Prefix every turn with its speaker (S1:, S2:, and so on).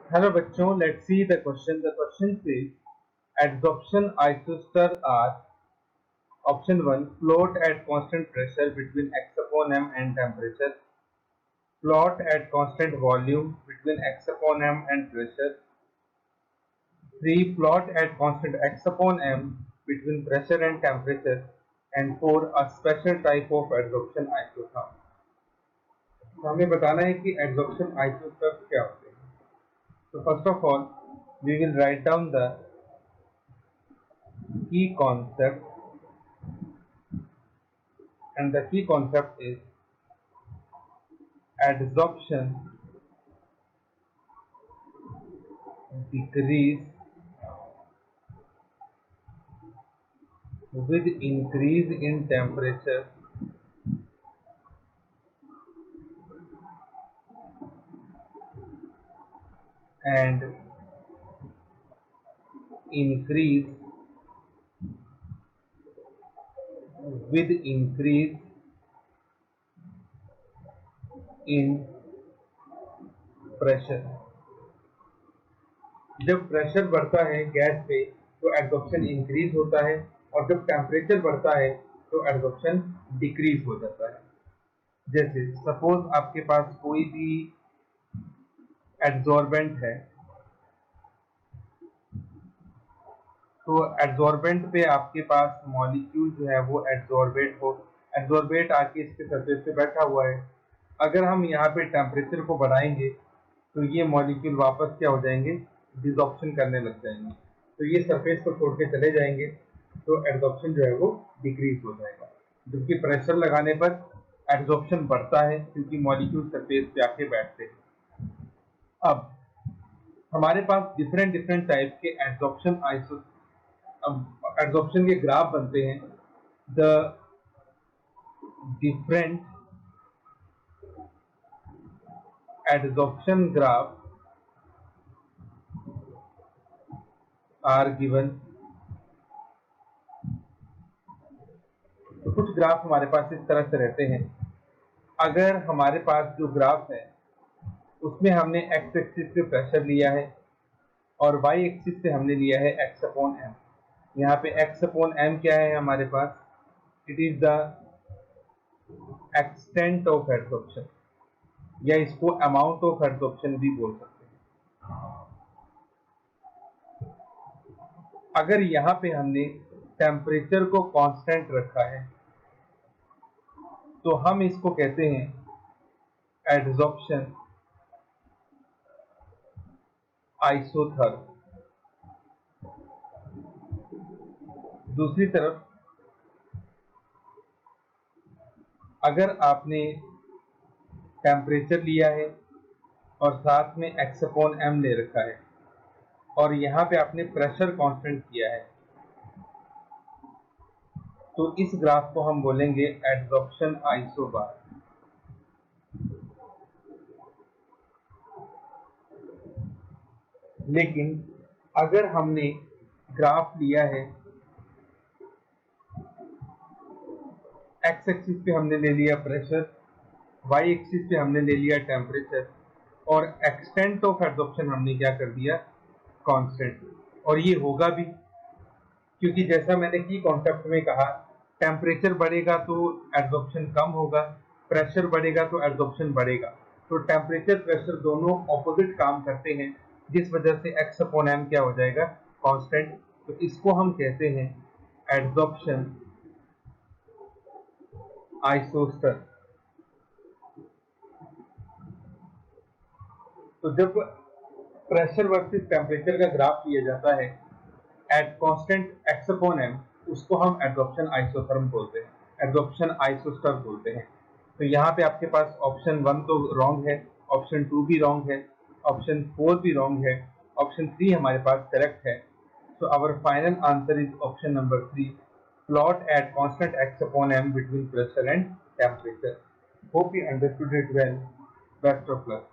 S1: Hello बच्चों, let's see the question. The question says adsorption isoters are option 1 float at constant pressure between x upon m and temperature, float at constant volume between x upon m and pressure, 3 float at constant x upon m between pressure and temperature, and 4 a special type of adsorption isotherm. तो हमें बताना है कि adsorption isoters क्या होते हैं. So first of all, we will write down the key concept, and the key concept is adsorption decrease with increase in temperature and increase with increase in pressure. जब pressure बढ़ता है gas पे तो adsorption increase होता है, और जब temperature बढ़ता है तो एडसॉर्प्शन डिक्रीज हो जाता है. जैसे सपोज आपके पास कोई भी एडजॉर्बेंट है, तो एडजॉर्बेंट पे आपके पास मॉलिक्यूल जो है वो एडजॉर्बेट आके इसके सरफेस पे बैठा हुआ है. अगर हम यहाँ पे टेम्परेचर को बढ़ाएंगे तो ये मॉलिक्यूल वापस क्या हो जाएंगे, डिसॉर्प्शन करने लग जाएंगे. तो ये सरफेस को छोड़ के चले जाएंगे, तो एडजॉर्प्शन जो है वो डिक्रीज हो जाएगा. जबकि प्रेशर लगाने पर एडजॉर्प्शन बढ़ता है क्योंकि मॉलिक्यूल सरफेस पे आके बैठते हैं. अब हमारे पास डिफरेंट डिफरेंट टाइप के एडसॉर्प्शन के ग्राफ बनते हैं. The different adsorption graph are given. तो कुछ ग्राफ हमारे पास इस तरह से रहते हैं. अगर हमारे पास जो ग्राफ है उसमें हमने एक्स एक्सिस पे प्रेशर लिया है और वाई एक्सिस पे हमने लिया है एक्स अपॉन एम. यहाँ पे एक्स अपॉन एम क्या है हमारे पास, it is the extent of adsorption, या इसको अमाउंट ऑफ एडसॉर्प्शन भी बोल सकते हैं. अगर यहाँ पे हमने टेम्परेचर को कांस्टेंट रखा है तो हम इसको कहते हैं एडसॉर्प्शन आइसोथर्म. दूसरी तरफ अगर आपने टेम्परेचर लिया है और साथ में एक्स अपॉन एम ले रखा है और यहाँ पे आपने प्रेशर कांस्टेंट किया है, तो इस ग्राफ को हम बोलेंगे एडसॉर्प्शन आइसोबार. लेकिन अगर हमने ग्राफ लिया है, एक्स एक्सिस पे हमने ले लिया प्रेशर, वाई एक्सिस पे हमने ले लिया टेम्परेचर, और एक्सटेंट ऑफ एडसॉर्प्शन हमने क्या कर दिया, कांस्टेंट. और ये होगा भी क्योंकि जैसा मैंने की कॉन्सेप्ट में कहा, टेम्परेचर बढ़ेगा तो एडसॉर्प्शन कम होगा, प्रेशर बढ़ेगा तो एडसॉर्प्शन बढ़ेगा. तो टेम्परेचर प्रेशर दोनों ऑपोजिट काम करते हैं, जिस वजह से एक्स अपॉन एम क्या हो जाएगा, कांस्टेंट. तो इसको हम कहते हैं एडसॉर्प्शन आइसोस्टर. तो जब प्रेशर वर्सेस टेम्परेचर का ग्राफ लिया जाता है at constant x upon m, उसको हम एडसॉर्प्शन आइसोथर्म बोलते हैं, एडसॉर्प्शन आइसोस्टर बोलते हैं. तो यहाँ पे आपके पास ऑप्शन 1 तो रॉन्ग है, ऑप्शन 2 भी रॉन्ग है, ऑप्शन 4 भी रॉन्ग है, ऑप्शन 3 हमारे पास करेक्ट है. So our final answer is option number 3. Plot at constant x upon m between pressure and temperature. Hope you understood it well. Best of luck.